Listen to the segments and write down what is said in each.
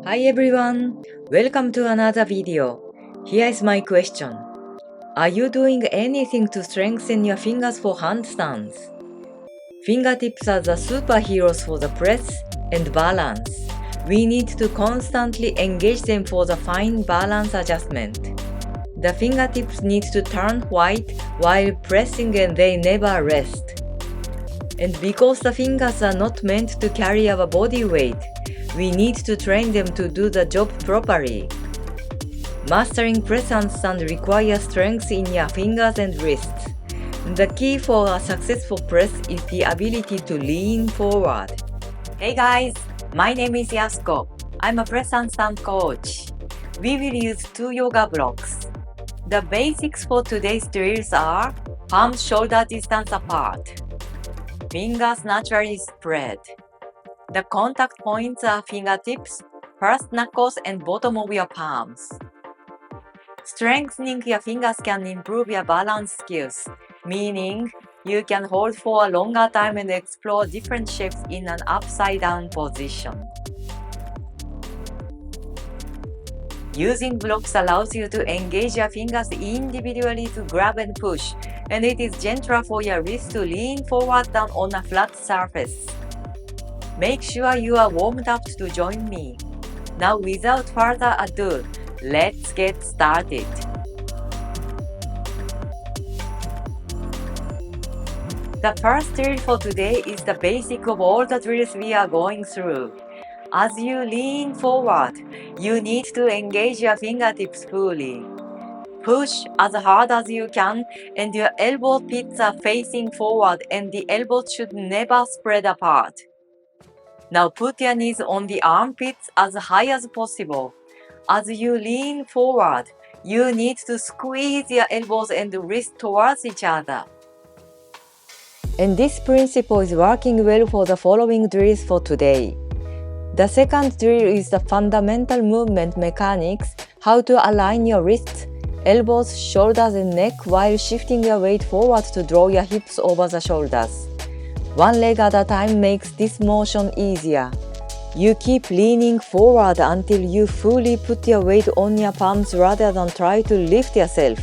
Hi everyone! Welcome to another video. Here is my question. Are you doing anything to strengthen your fingers for handstands? Fingertips are the superheroes for the press and balance. We need to constantly engage them for the fine balance adjustment. The fingertips need to turn white while pressing and they never rest. And because the fingers are not meant to carry our body weight, we need to train them to do the job properly. Mastering press handstand requires strength in your fingers and wrists. The key for a successful press is the ability to lean forward. Hey guys, my name is Yasuko. I'm a press handstand coach. We will use 2 yoga blocks. The basics for today's drills are palms shoulder distance apart. Fingers naturally spread. The contact points are fingertips, first knuckles and bottom of your palms. Strengthening your fingers can improve your balance skills, meaning you can hold for a longer time and explore different shapes in an upside-down position. Using blocks allows you to engage your fingers individually to grab and push, and it is gentler for your wrist to lean forward than on a flat surface. Make sure you are warmed up to join me. Now without further ado, let's get started. The first drill for today is the basic of all the drills we are going through. As you lean forward, you need to engage your fingertips fully. Push as hard as you can and your elbow pits are facing forward and the elbows should never spread apart. Now put your knees on the armpits as high as possible. As you lean forward, you need to squeeze your elbows and wrists towards each other. And this principle is working well for the following drills for today. The second drill is the fundamental movement mechanics, how to align your wrists, elbows, shoulders and neck while shifting your weight forward to draw your hips over the shoulders. One leg at a time makes this motion easier. You keep leaning forward until you fully put your weight on your palms rather than try to lift yourself.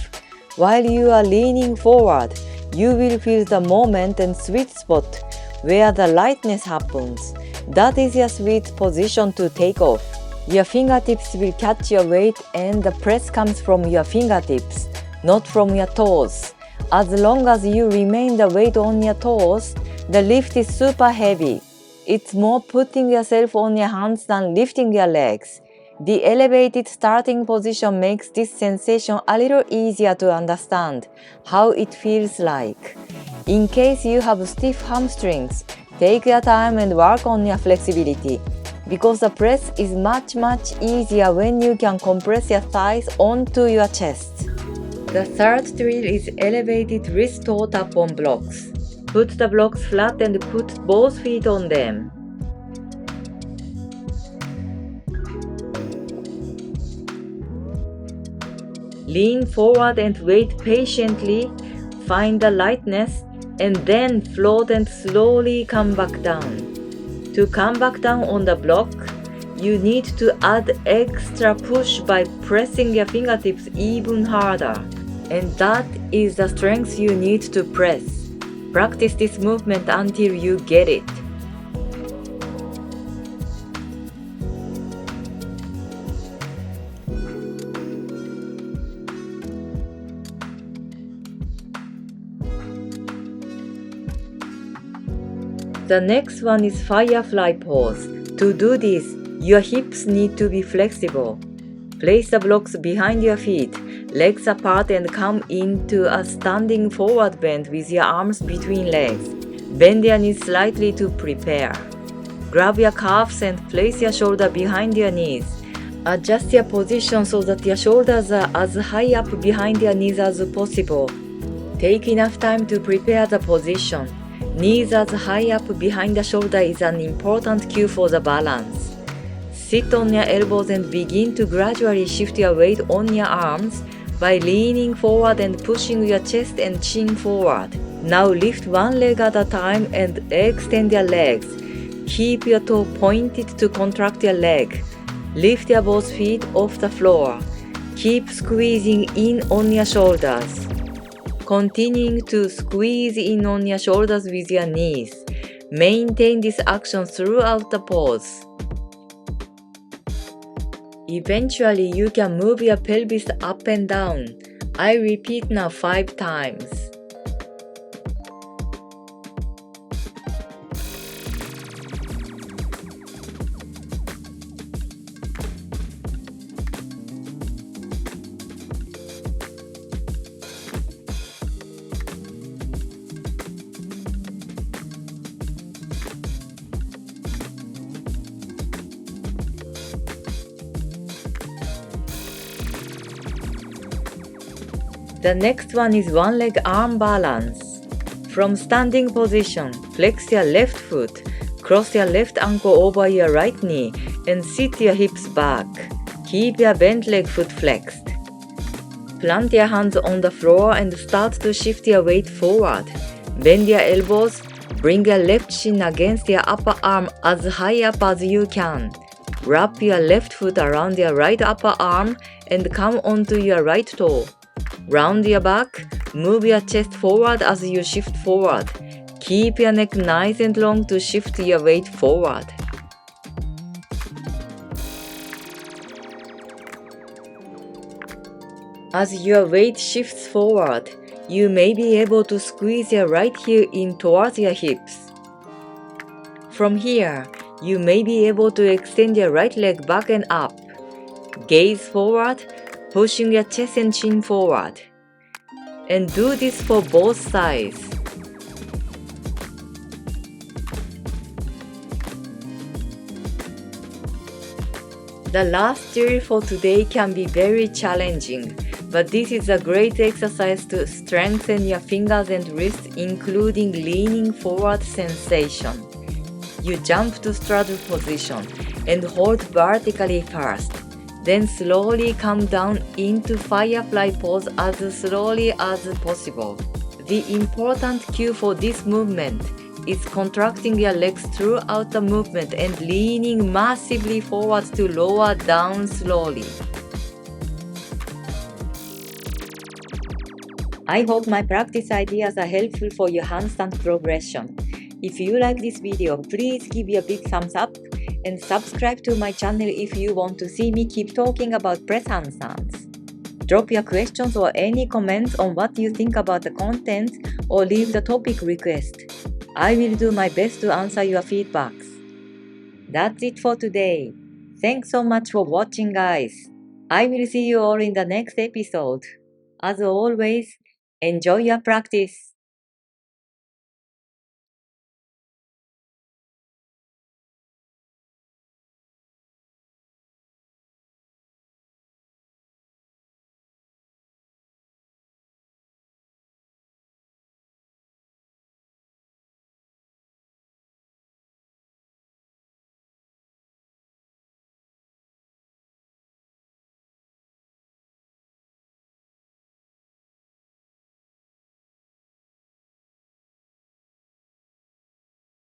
While you are leaning forward, you will feel the moment and sweet spot where the lightness happens. That is your sweet position to take off. Your fingertips will catch your weight and the press comes from your fingertips, not from your toes. As long as you remain the weight on your toes, the lift is super heavy. It's more putting yourself on your hands than lifting your legs. The elevated starting position makes this sensation a little easier to understand how it feels like. In case you have stiff hamstrings, take your time and work on your flexibility, because the press is much easier when you can compress your thighs onto your chest. The third drill is elevated wrist toe tap on blocks. Put the blocks flat and put both feet on them. Lean forward and wait patiently, find the lightness, and then float and slowly come back down. To come back down on the block, you need to add extra push by pressing your fingertips even harder. And that is the strength you need to press. Practice this movement until you get it. The next one is Firefly pose. To do this, your hips need to be flexible. Place the blocks behind your feet, legs apart and come into a standing forward bend with your arms between legs. Bend your knees slightly to prepare. Grab your calves and place your shoulder behind your knees. Adjust your position so that your shoulders are as high up behind your knees as possible. Take enough time to prepare the position. Knees as high up behind the shoulder is an important cue for the balance. Sit on your elbows and begin to gradually shift your weight on your arms by leaning forward and pushing your chest and chin forward. Now lift one leg at a time and extend your legs. Keep your toe pointed to contract your leg. Lift your both feet off the floor. Keep squeezing in on your shoulders. Continuing to squeeze in on your shoulders with your knees. Maintain this action throughout the pose. Eventually, you can move your pelvis up and down. I repeat now 5 times. The next one is one leg arm balance. From standing position, flex your left foot, cross your left ankle over your right knee, and sit your hips back. Keep your bent leg foot flexed. Plant your hands on the floor and start to shift your weight forward. Bend your elbows, bring your left shin against your upper arm as high up as you can. Wrap your left foot around your right upper arm and come onto your right toe. Round your back, move your chest forward as you shift forward. Keep your neck nice and long to shift your weight forward. As your weight shifts forward, you may be able to squeeze your right heel in towards your hips. From here, you may be able to extend your right leg back and up. Gaze forward, pushing your chest and chin forward. And do this for both sides. The last drill for today can be very challenging, but this is a great exercise to strengthen your fingers and wrists, including leaning forward sensation. You jump to straddle position and hold vertically first. Then slowly come down into Firefly pose as slowly as possible. The important cue for this movement is contracting your legs throughout the movement and leaning massively forward to lower down slowly. I hope my practice ideas are helpful for your handstand progression. If you like this video, please give me a big thumbs up and subscribe to my channel if you want to see me keep talking about press handstands. Drop your questions or any comments on what you think about the content or leave the topic request. I will do my best to answer your feedbacks. That's it for today. Thanks so much for watching, guys. I will see you all in the next episode. As always, enjoy your practice.